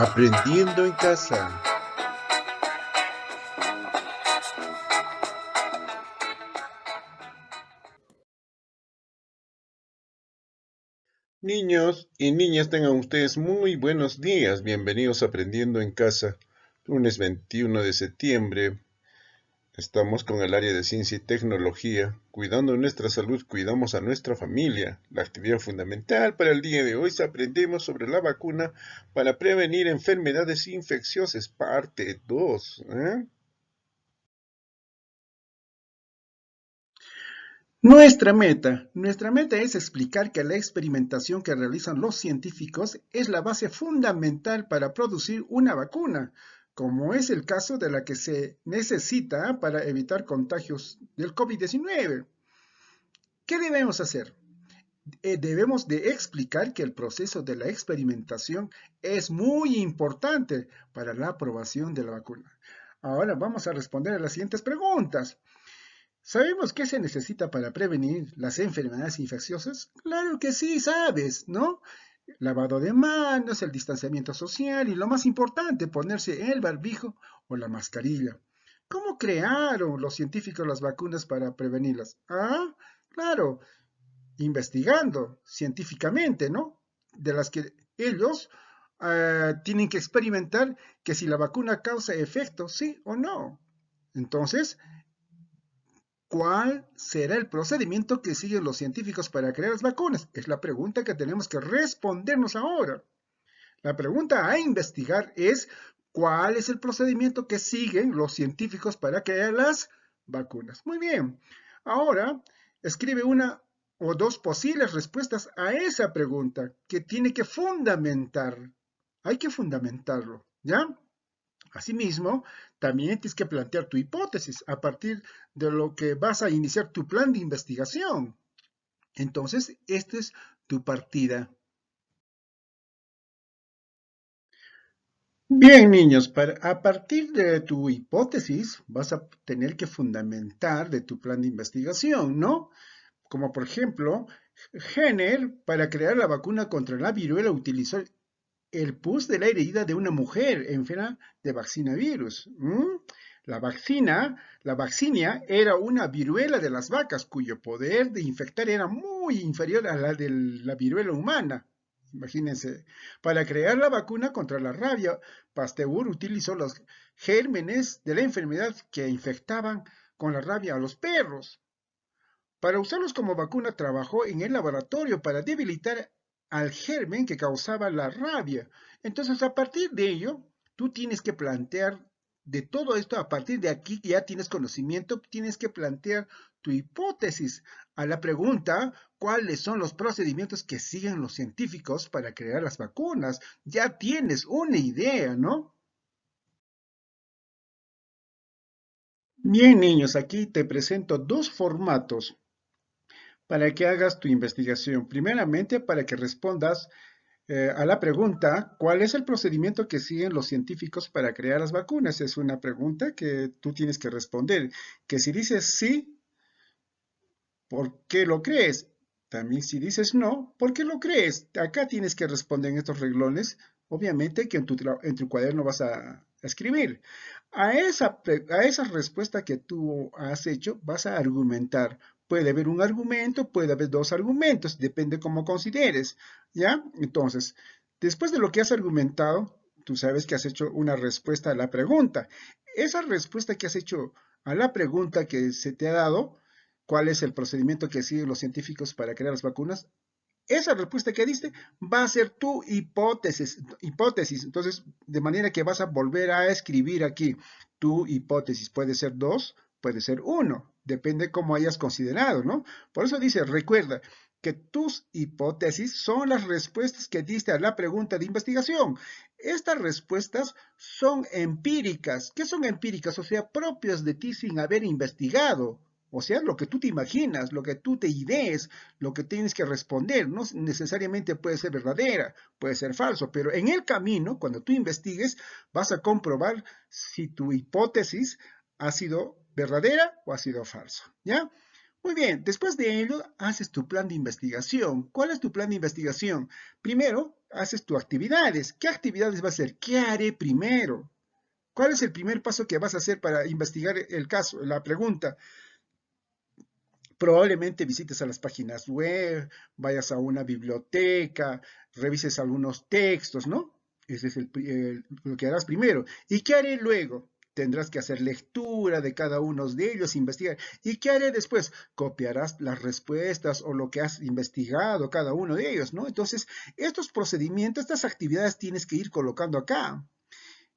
Aprendiendo en casa. Niños y niñas, tengan ustedes muy buenos días. Bienvenidos a Aprendiendo en casa. Lunes 21 de septiembre. Estamos con el área de ciencia y tecnología. Cuidando nuestra salud, cuidamos a nuestra familia. La actividad fundamental para el día de hoy es aprendemos sobre la vacuna para prevenir enfermedades infecciosas, parte 2. Nuestra meta es explicar que la experimentación que realizan los científicos es la base fundamental para producir una vacuna, como es el caso de la que se necesita para evitar contagios del COVID-19. ¿Qué debemos hacer? Debemos de explicar que el proceso de la experimentación es muy importante para la aprobación de la vacuna. Ahora vamos a responder a las siguientes preguntas. ¿Sabemos qué se necesita para prevenir las enfermedades infecciosas? Claro que sí, sabes, ¿no? Lavado de manos, el distanciamiento social y lo más importante, ponerse el barbijo o la mascarilla. ¿Cómo crearon los científicos las vacunas para prevenirlas? Ah, claro, investigando científicamente, ¿no? De las que ellos tienen que experimentar que si la vacuna causa efecto, sí o no. Entonces, ¿cuál será el procedimiento que siguen los científicos para crear las vacunas? Es la pregunta que tenemos que respondernos ahora. La pregunta a investigar es ¿cuál es el procedimiento que siguen los científicos para crear las vacunas? Muy bien. Ahora escribe una o dos posibles respuestas a esa pregunta que tiene que fundamentar. Hay que fundamentarlo, ¿ya? Asimismo, también tienes que plantear tu hipótesis a partir de lo que vas a iniciar tu plan de investigación. Entonces, esta es tu partida. Bien, niños, a partir de tu hipótesis vas a tener que fundamentar de tu plan de investigación, ¿no? Como por ejemplo, Jenner, para crear la vacuna contra la viruela, utilizó el pus de la herida de una mujer enferma de vaccinavirus. La vaccinia era una viruela de las vacas cuyo poder de infectar era muy inferior a la de la viruela humana. Imagínense, para crear la vacuna contra la rabia, Pasteur utilizó los gérmenes de la enfermedad que infectaban con la rabia a los perros. Para usarlos como vacuna, trabajó en el laboratorio para debilitar al germen que causaba la rabia. Entonces, a partir de ello, tú tienes que plantear de todo esto, a partir de aquí ya tienes conocimiento, tienes que plantear tu hipótesis a la pregunta, ¿cuáles son los procedimientos que siguen los científicos para crear las vacunas? Ya tienes una idea, ¿no? Bien, niños, aquí te presento dos formatos para que hagas tu investigación. Primeramente, para que respondas a la pregunta, ¿cuál es el procedimiento que siguen los científicos para crear las vacunas? Es una pregunta que tú tienes que responder. Que si dices sí, ¿por qué lo crees? También si dices no, ¿por qué lo crees? Acá tienes que responder en estos reglones. Obviamente que en tu cuaderno vas a escribir. A esa respuesta que tú has hecho, vas a argumentar. Puede haber un argumento, puede haber dos argumentos, depende cómo consideres, ¿ya? Entonces, después de lo que has argumentado, tú sabes que has hecho una respuesta a la pregunta. Esa respuesta que has hecho a la pregunta que se te ha dado, ¿cuál es el procedimiento que siguen los científicos para crear las vacunas? Esa respuesta que diste va a ser tu hipótesis. Entonces, de manera que vas a volver a escribir aquí tu hipótesis. Puede ser dos, puede ser uno, depende cómo hayas considerado, ¿no? Por eso dice, recuerda que tus hipótesis son las respuestas que diste a la pregunta de investigación. Estas respuestas son empíricas. ¿Qué son empíricas? O sea, propias de ti sin haber investigado. O sea, lo que tú te imaginas, lo que tú te idees, lo que tienes que responder. No necesariamente puede ser verdadera, puede ser falso, pero en el camino, cuando tú investigues, vas a comprobar si tu hipótesis ha sido verdadera o ha sido falsa, ¿ya? Muy bien, después de ello, haces tu plan de investigación. ¿Cuál es tu plan de investigación? Primero, haces tus actividades. ¿Qué actividades vas a hacer? ¿Qué haré primero? ¿Cuál es el primer paso que vas a hacer para investigar el caso, la pregunta? Probablemente visites a las páginas web, vayas a una biblioteca, revises algunos textos, ¿no? Ese es lo que harás primero. ¿Y qué haré luego? Tendrás que hacer lectura de cada uno de ellos, investigar. ¿Y qué haré después? Copiarás las respuestas o lo que has investigado cada uno de ellos, ¿no? Entonces, estos procedimientos, estas actividades tienes que ir colocando acá.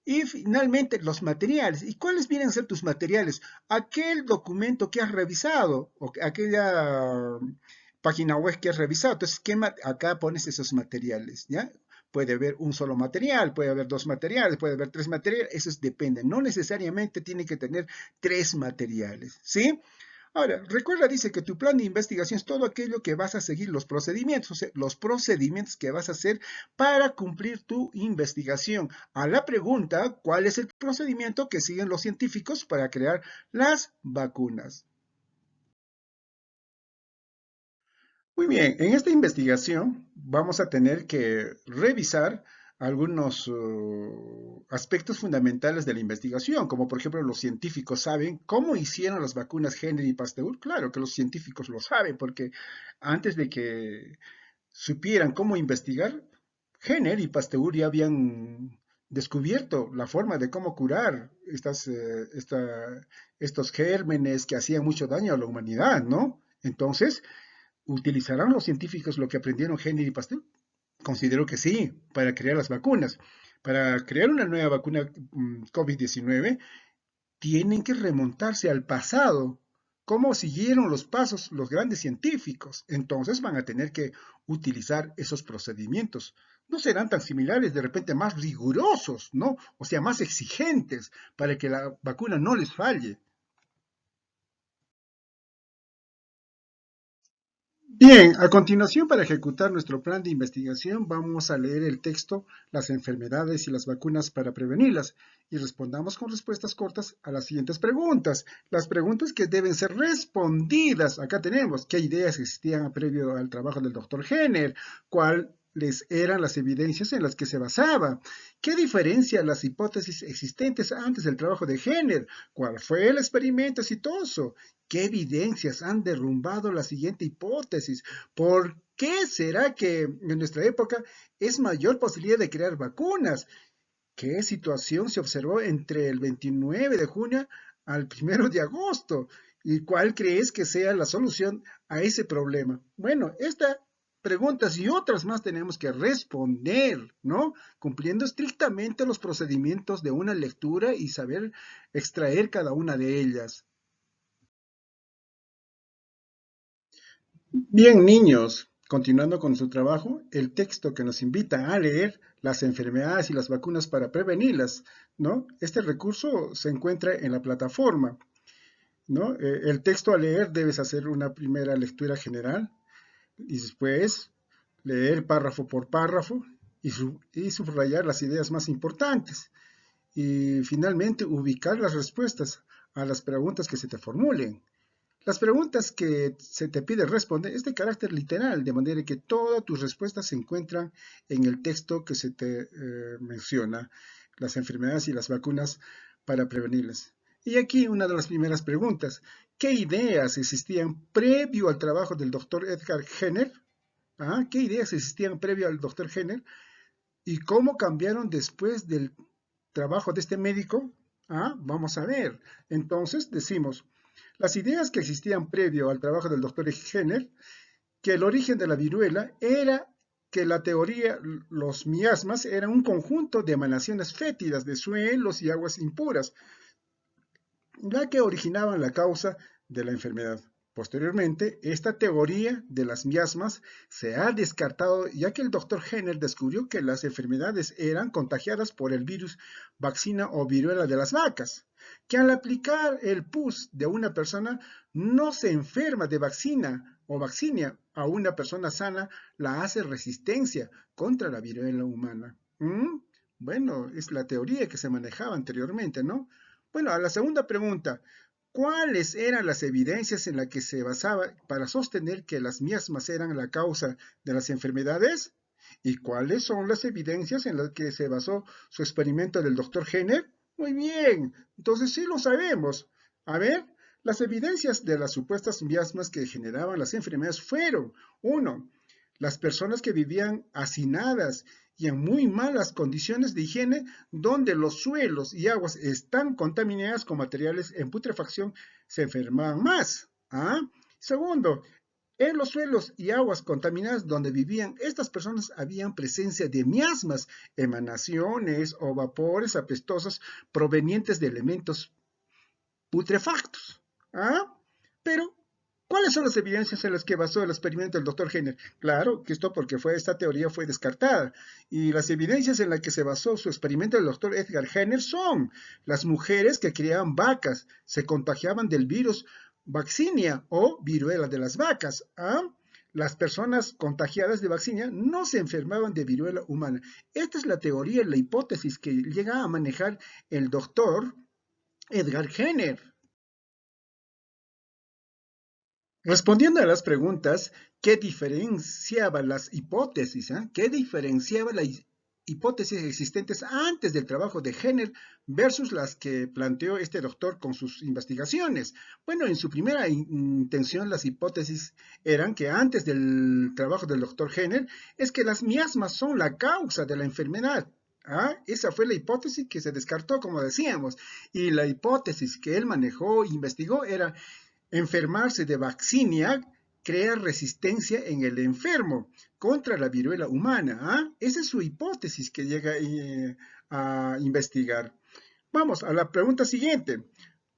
Y finalmente, los materiales. ¿Y cuáles vienen a ser tus materiales? Aquel documento que has revisado o aquella página web que has revisado. Entonces, acá pones esos materiales, ¿ya? Puede haber un solo material, puede haber dos materiales, puede haber tres materiales, eso depende. No necesariamente tiene que tener tres materiales, ¿sí? Ahora, recuerda, dice que tu plan de investigación es todo aquello que vas a seguir los procedimientos, o sea, los procedimientos que vas a hacer para cumplir tu investigación. A la pregunta, ¿cuál es el procedimiento que siguen los científicos para crear las vacunas? Muy bien, en esta investigación vamos a tener que revisar algunos aspectos fundamentales de la investigación, como por ejemplo los científicos saben cómo hicieron las vacunas Jenner y Pasteur. Claro que los científicos lo saben, porque antes de que supieran cómo investigar, Jenner y Pasteur ya habían descubierto la forma de cómo curar estos gérmenes que hacían mucho daño a la humanidad, ¿no? Entonces, ¿utilizarán los científicos lo que aprendieron Jenner y Pasteur? Considero que sí, para crear las vacunas. Para crear una nueva vacuna COVID-19, tienen que remontarse al pasado. ¿Cómo siguieron los pasos los grandes científicos? Entonces van a tener que utilizar esos procedimientos. No serán tan similares, de repente más rigurosos, ¿no? O sea, más exigentes para que la vacuna no les falle. Bien, a continuación, para ejecutar nuestro plan de investigación, vamos a leer el texto, las enfermedades y las vacunas para prevenirlas, y respondamos con respuestas cortas a las siguientes preguntas. Las preguntas que deben ser respondidas. Acá tenemos, ¿qué ideas existían previo al trabajo del doctor Jenner? ¿Cuáles eran las evidencias en las que se basaba? ¿Qué diferencia las hipótesis existentes antes del trabajo de Jenner? ¿Cuál fue el experimento exitoso? ¿Qué evidencias han derrumbado la siguiente hipótesis? ¿Por qué será que en nuestra época es mayor posibilidad de crear vacunas? ¿Qué situación se observó entre el 29 de junio al 1 de agosto? ¿Y cuál crees que sea la solución a ese problema? Bueno, estas preguntas y otras más tenemos que responder, ¿no? Cumpliendo estrictamente los procedimientos de una lectura y saber extraer cada una de ellas. Bien, niños, continuando con su trabajo, el texto que nos invita a leer las enfermedades y las vacunas para prevenirlas, ¿no? Este recurso se encuentra en la plataforma, ¿no? El texto a leer debes hacer una primera lectura general y después leer párrafo por párrafo y subrayar las ideas más importantes. Y finalmente ubicar las respuestas a las preguntas que se te formulen. Las preguntas que se te pide responder es de carácter literal, de manera que todas tus respuestas se encuentran en el texto que se te menciona, las enfermedades y las vacunas para prevenirlas. Y aquí una de las primeras preguntas, ¿qué ideas existían previo al trabajo del doctor Edgar Jenner? ¿Ah? ¿Qué ideas existían previo al doctor Jenner? ¿Y cómo cambiaron después del trabajo de este médico? ¿Ah? Vamos a ver. Entonces decimos, las ideas que existían previo al trabajo del doctor Jenner, que el origen de la viruela era que la teoría, los miasmas eran un conjunto de emanaciones fétidas de suelos y aguas impuras, ya que originaban la causa de la enfermedad. Posteriormente, esta teoría de las miasmas se ha descartado ya que el doctor Jenner descubrió que las enfermedades eran contagiadas por el virus vaccina o viruela de las vacas, que al aplicar el pus de una persona no se enferma de vaccina o vaccinia a una persona sana, la hace resistencia contra la viruela humana. ¿Mm? Bueno, es la teoría que se manejaba anteriormente, ¿no? Bueno, a la segunda pregunta, ¿Cuáles eran las evidencias en las que se basaba para sostener que las miasmas eran la causa de las enfermedades? ¿Y cuáles son las evidencias en las que se basó su experimento del doctor Jenner? Muy bien, entonces sí lo sabemos. A ver, las evidencias de las supuestas miasmas que generaban las enfermedades fueron, uno, las personas que vivían hacinadas y en muy malas condiciones de higiene, donde los suelos y aguas están contaminadas con materiales en putrefacción, se enfermaban más. ¿Ah? Segundo, en los suelos y aguas contaminadas donde vivían estas personas habían presencia de miasmas, emanaciones o vapores apestosos provenientes de elementos putrefactos. ¿Ah? Pero, ¿cuáles son las evidencias en las que basó el experimento del doctor Jenner? Claro que esto porque esta teoría fue descartada. Y las evidencias en las que se basó su experimento del doctor Edgar Jenner son las mujeres que criaban vacas, se contagiaban del virus vaccinia o viruela de las vacas. ¿Ah? Las personas contagiadas de vaccinia no se enfermaban de viruela humana. Esta es la teoría, la hipótesis que llega a manejar el doctor Edgar Jenner. Respondiendo a las preguntas, ¿qué diferenciaba las hipótesis? ¿Qué diferenciaba las hipótesis existentes antes del trabajo de Jenner versus las que planteó este doctor con sus investigaciones? Bueno, en su primera intención, las hipótesis eran que antes del trabajo del doctor Jenner es que las miasmas son la causa de la enfermedad. Esa fue la hipótesis que se descartó, como decíamos, y la hipótesis que él manejó e investigó era enfermarse de vaccinia crea resistencia en el enfermo contra la viruela humana. Esa es su hipótesis que llega a investigar. Vamos a la pregunta siguiente.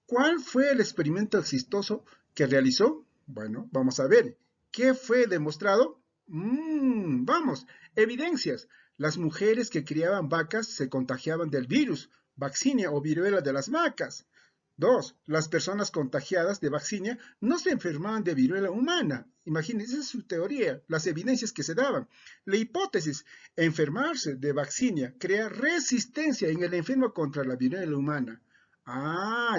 ¿Cuál fue el experimento exitoso que realizó? Bueno, vamos a ver. ¿Qué fue demostrado? Vamos, evidencias. Las mujeres que criaban vacas se contagiaban del virus, vaccinia o viruela de las vacas. Dos, las personas contagiadas de vaccinia no se enfermaban de viruela humana. Imagínense, esa es su teoría, las evidencias que se daban. La hipótesis, enfermarse de vaccinia crea resistencia en el enfermo contra la viruela humana.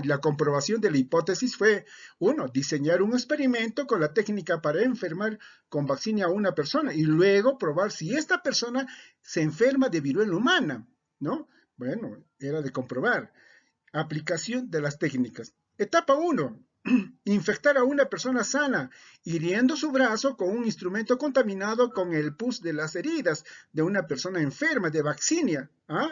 La comprobación de la hipótesis fue, uno, diseñar un experimento con la técnica para enfermar con vaccinia a una persona y luego probar si esta persona se enferma de viruela humana, ¿no? Bueno, era de comprobar. Aplicación de las técnicas. Etapa 1. Infectar a una persona sana, hiriendo su brazo con un instrumento contaminado con el pus de las heridas de una persona enferma de vaccinia.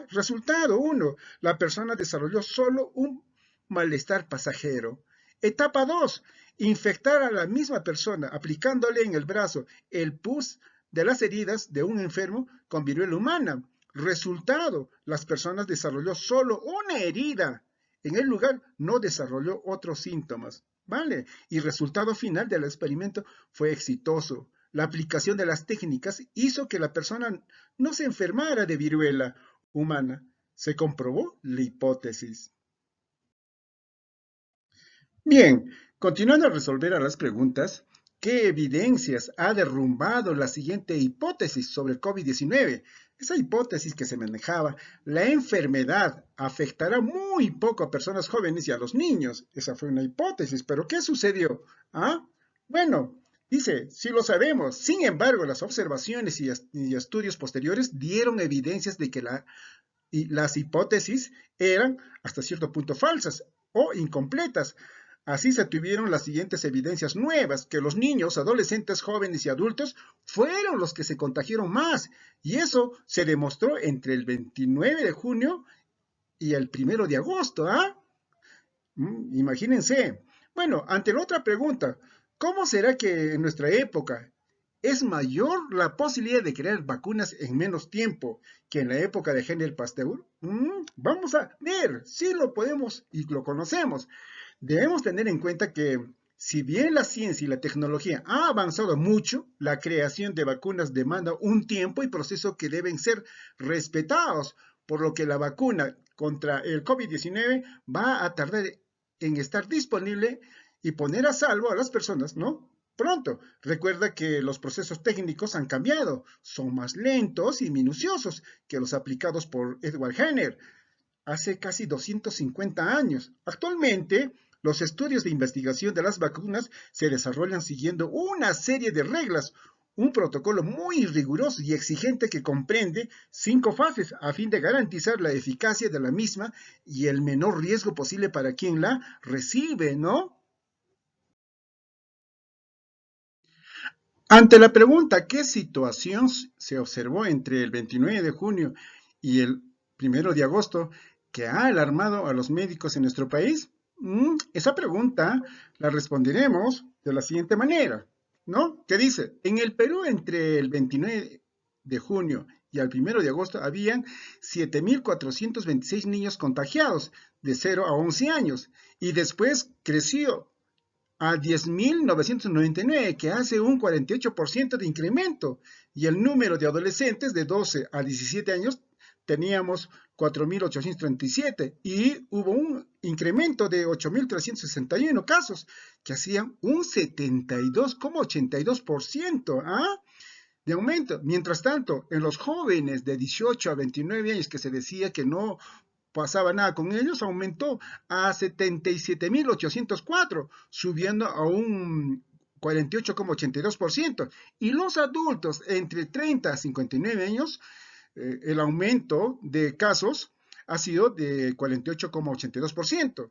Resultado 1. La persona desarrolló solo un malestar pasajero. Etapa 2. Infectar a la misma persona aplicándole en el brazo el pus de las heridas de un enfermo con viruela humana. Resultado, las personas desarrolló solo una herida. En el lugar no desarrolló otros síntomas. ¿Vale? Y resultado final del experimento fue exitoso. La aplicación de las técnicas hizo que la persona no se enfermara de viruela humana. Se comprobó la hipótesis. Bien, continuando a resolver a las preguntas, ¿qué evidencias ha derrumbado la siguiente hipótesis sobre el COVID-19? Esa hipótesis que se manejaba, la enfermedad afectará muy poco a personas jóvenes y a los niños. Esa fue una hipótesis, pero ¿qué sucedió? Bueno, dice, sí lo sabemos. Sin embargo, las observaciones y estudios posteriores dieron evidencias de que las hipótesis eran hasta cierto punto falsas o incompletas. Así se tuvieron las siguientes evidencias nuevas, que los niños, adolescentes, jóvenes y adultos fueron los que se contagiaron más, y eso se demostró entre el 29 de junio y el 1 de agosto. Imagínense. Bueno, ante la otra pregunta, ¿cómo será que en nuestra época es mayor la posibilidad de crear vacunas en menos tiempo que en la época de Henry Pasteur? Vamos a ver si lo podemos y lo conocemos. Debemos tener en cuenta que si bien la ciencia y la tecnología ha avanzado mucho, la creación de vacunas demanda un tiempo y proceso que deben ser respetados, por lo que la vacuna contra el COVID-19 va a tardar en estar disponible y poner a salvo a las personas, ¿no? Pronto. Recuerda que los procesos técnicos han cambiado, son más lentos y minuciosos que los aplicados por Edward Jenner hace casi 250 años. Actualmente, Los estudios de investigación de las vacunas se desarrollan siguiendo una serie de reglas, un protocolo muy riguroso y exigente que comprende 5 fases a fin de garantizar la eficacia de la misma y el menor riesgo posible para quien la recibe, ¿no? Ante la pregunta ¿qué situación se observó entre el 29 de junio y el 1 de agosto que ha alarmado a los médicos en nuestro país? Esa pregunta la responderemos de la siguiente manera, ¿no? ¿Qué dice? En el Perú entre el 29 de junio y el 1 de agosto habían 7.426 niños contagiados de 0 a 11 años y después creció a 10.999, que hace un 48% de incremento, y el número de adolescentes de 12 a 17 años teníamos 4.837 y hubo un incremento de 8.361 casos, que hacían un 72,82% de aumento. Mientras tanto, en los jóvenes de 18 a 29 años que se decía que no pasaba nada con ellos, aumentó a 77.804, subiendo a un 48,82%. Y los adultos entre 30 a 59 años, el aumento de casos ha sido de 48,82%.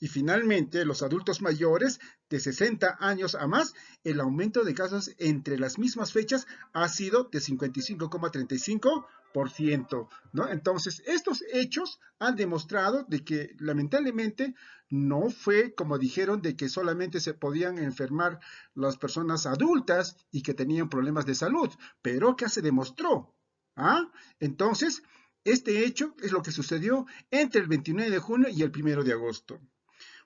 Y finalmente, los adultos mayores de 60 años a más, el aumento de casos entre las mismas fechas ha sido de 55,35%, ¿no? Entonces, estos hechos han demostrado de que lamentablemente no fue como dijeron de que solamente se podían enfermar las personas adultas y que tenían problemas de salud, pero que se demostró. ¿Ah? Entonces, este hecho es lo que sucedió entre el 29 de junio y el 1 de agosto.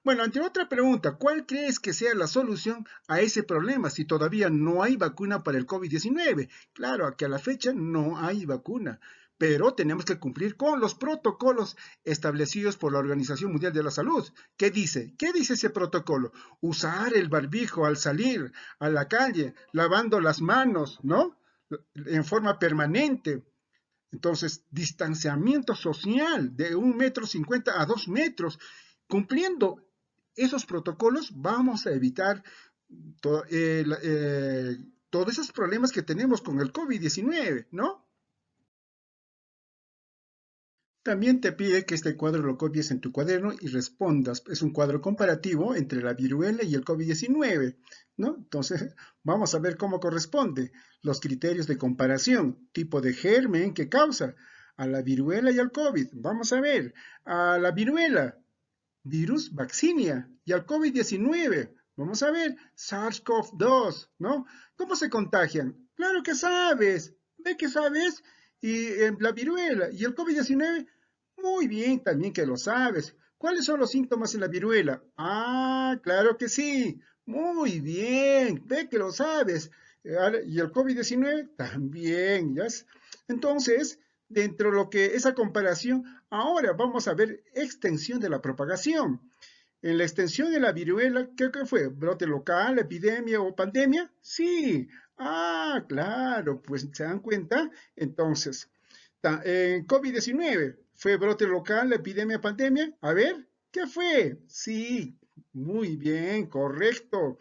Bueno, ante otra pregunta, ¿cuál crees que sea la solución a ese problema si todavía no hay vacuna para el COVID-19? Claro, que a la fecha no hay vacuna, pero tenemos que cumplir con los protocolos establecidos por la Organización Mundial de la Salud. ¿Qué dice? ¿Qué dice ese protocolo? Usar el barbijo al salir a la calle, lavando las manos, ¿no? En forma permanente. Entonces, distanciamiento social de 1,50 m a 2 metros. Cumpliendo esos protocolos, vamos a evitar to- eh, todos esos problemas que tenemos con el COVID-19, ¿no? También te pide que este cuadro lo copies en tu cuaderno y respondas. Es un cuadro comparativo entre la viruela y el COVID-19, ¿no? Entonces, vamos a ver cómo corresponde. Los criterios de comparación, tipo de germen que causa a la viruela y al COVID. Vamos a ver, a la viruela, virus vaccinia, y al COVID-19. Vamos a ver, SARS-CoV-2, ¿no? ¿Cómo se contagian? Claro que sabes, ve que sabes, y la viruela y el COVID-19, muy bien, también que lo sabes. ¿Cuáles son los síntomas en la viruela? Ah, claro que sí, muy bien, ve que lo sabes. Y el COVID-19 también, ¿ya? Entonces, dentro de lo que esa comparación, ahora vamos a ver extensión de la propagación. En la extensión de la viruela, ¿qué fue? ¿Brote local, epidemia o pandemia? Sí. Ah, claro, pues se dan cuenta. Entonces, en COVID-19, ¿fue brote local, epidemia, pandemia? A ver, ¿qué fue? Sí, muy bien, correcto.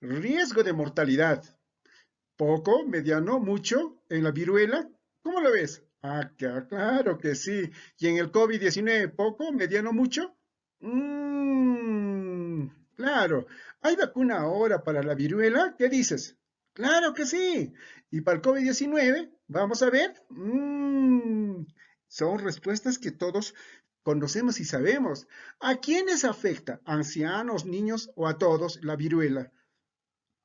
Riesgo de mortalidad. Poco, mediano, mucho en la viruela. ¿Cómo lo ves? Ah, claro que sí. ¿Y en el COVID-19, poco, mediano, mucho? Mmm, claro. ¿Hay vacuna ahora para la viruela? ¿Qué dices? Claro que sí. ¿Y para el COVID-19? Vamos a ver. Son respuestas que todos conocemos y sabemos. ¿A quiénes afecta? ¿Ancianos, niños o a todos la viruela?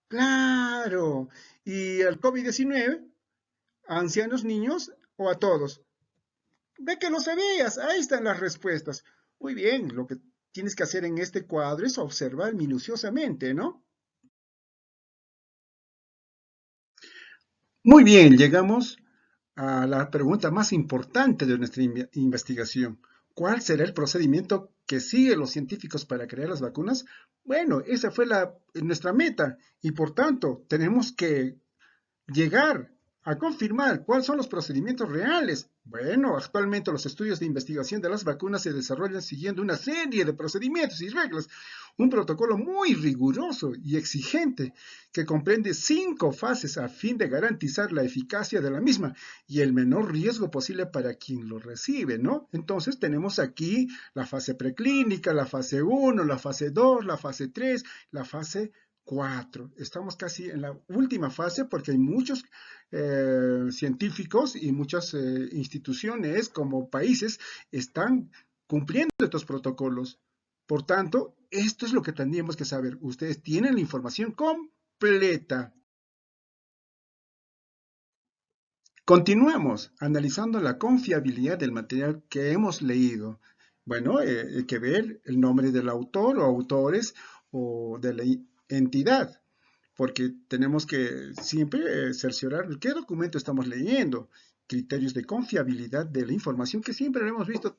Claro. ¿Y el COVID-19? ¿A ancianos, niños o a todos? Ve que lo sabías. Ahí están las respuestas. Muy bien, lo que tienes que hacer en este cuadro es observar minuciosamente, ¿no? Muy bien, llegamos a la pregunta más importante de nuestra investigación. ¿Cuál será el procedimiento que siguen los científicos para crear las vacunas? Bueno, esa fue nuestra meta y por tanto tenemos que llegar a confirmar cuáles son los procedimientos reales. Bueno, actualmente los estudios de investigación de las vacunas se desarrollan siguiendo una serie de procedimientos y reglas, un protocolo muy riguroso y exigente que comprende 5 fases a fin de garantizar la eficacia de la misma y el menor riesgo posible para quien lo recibe, ¿no? Entonces tenemos aquí la fase preclínica, la fase 1, la fase 2, la fase 3, la fase 4. Estamos casi en la última fase porque hay muchos científicos y muchas instituciones como países están cumpliendo estos protocolos. Por tanto, esto es lo que tendríamos que saber. Ustedes tienen la información completa. Continuamos analizando la confiabilidad del material que hemos leído. Bueno, hay que ver el nombre del autor o autores o de la entidad, porque tenemos que siempre cerciorar qué documento estamos leyendo, criterios de confiabilidad de la información que siempre lo hemos visto,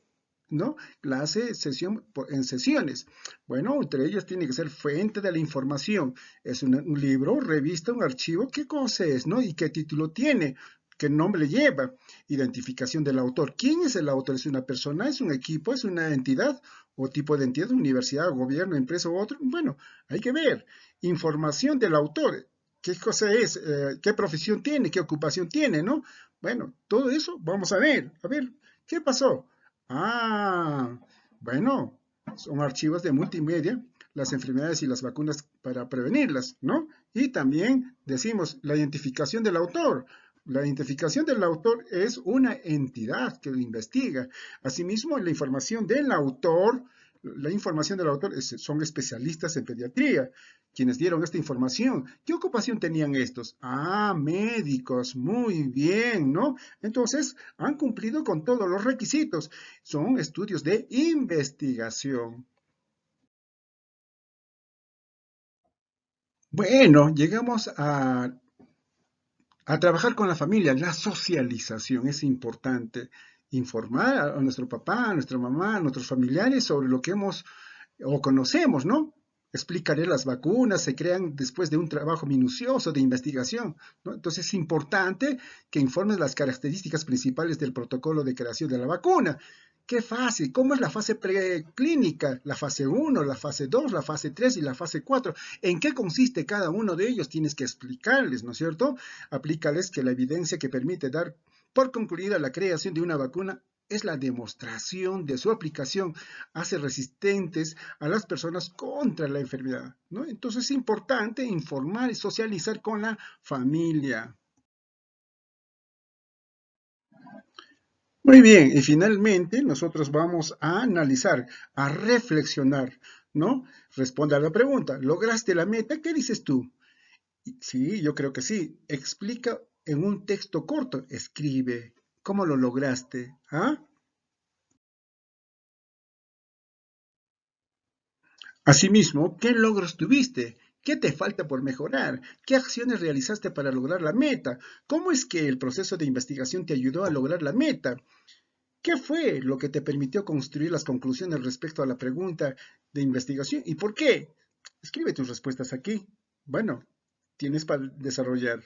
¿no? Clase, sesión, en sesiones. Bueno, entre ellas tiene que ser fuente de la información. Es un libro, revista, un archivo, ¿qué cosa es, no? ¿Y qué título tiene? ¿Qué nombre lleva? Identificación del autor. ¿Quién es el autor? ¿Es una persona? ¿Es un equipo? ¿Es una entidad? ¿O tipo de entidad? ¿Universidad, gobierno, empresa u otro? Bueno, hay que ver. Información del autor. ¿Qué cosa es? ¿Qué profesión tiene? ¿Qué ocupación tiene? ¿No? Bueno, todo eso vamos a ver. A ver, ¿qué pasó? Ah, bueno, son archivos de multimedia, las enfermedades y las vacunas para prevenirlas, ¿no? Y también decimos la identificación del autor. La identificación del autor es una entidad que lo investiga. Asimismo, la información del autor son especialistas en pediatría, quienes dieron esta información. ¿Qué ocupación tenían estos? Ah, médicos, muy bien, ¿no? Entonces, han cumplido con todos los requisitos. Son estudios de investigación. Bueno, llegamos a trabajar con la familia, la socialización es importante. Informar a nuestro papá, a nuestra mamá, a nuestros familiares sobre lo que hemos o conocemos, ¿no? Explicaré las vacunas, se crean después de un trabajo minucioso de investigación, ¿no? Entonces es importante que informes las características principales del protocolo de creación de la vacuna. ¿Qué fase? ¿Cómo es la fase preclínica? La fase 1, la fase 2, la fase 3 y la fase 4. ¿En qué consiste cada uno de ellos? Tienes que explicarles, ¿no es cierto? Aplícales que la evidencia que permite dar por concluida la creación de una vacuna es la demostración de su aplicación, hace resistentes a las personas contra la enfermedad, ¿no? Entonces es importante informar y socializar con la familia. Muy bien, y finalmente nosotros vamos a analizar, a reflexionar, ¿no? Responde a la pregunta, ¿lograste la meta? ¿Qué dices tú? Sí, yo creo que sí. Explica en un texto corto, escribe, ¿cómo lo lograste? ¿Ah? Asimismo, ¿qué logros tuviste? ¿Qué te falta por mejorar? ¿Qué acciones realizaste para lograr la meta? ¿Cómo es que el proceso de investigación te ayudó a lograr la meta? ¿Qué fue lo que te permitió construir las conclusiones respecto a la pregunta de investigación y por qué? Escribe tus respuestas aquí. Bueno, tienes para desarrollar.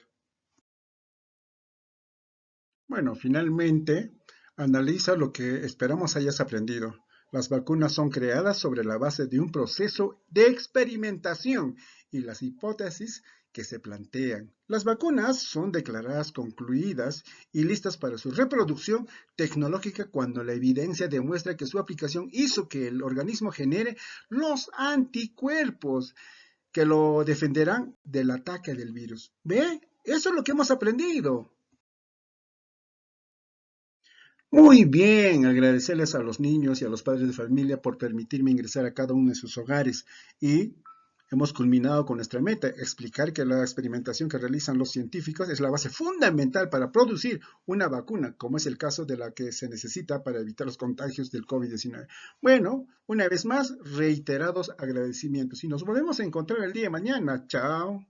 Bueno, finalmente, analiza lo que esperamos hayas aprendido. Las vacunas son creadas sobre la base de un proceso de experimentación y las hipótesis que se plantean. Las vacunas son declaradas concluidas y listas para su reproducción tecnológica cuando la evidencia demuestra que su aplicación hizo que el organismo genere los anticuerpos que lo defenderán del ataque del virus. ¿Ve? Eso es lo que hemos aprendido. Muy bien, agradecerles a los niños y a los padres de familia por permitirme ingresar a cada uno de sus hogares y hemos culminado con nuestra meta, explicar que la experimentación que realizan los científicos es la base fundamental para producir una vacuna, como es el caso de la que se necesita para evitar los contagios del COVID-19. Bueno, una vez más, reiterados agradecimientos y nos volvemos a encontrar el día de mañana. Chao.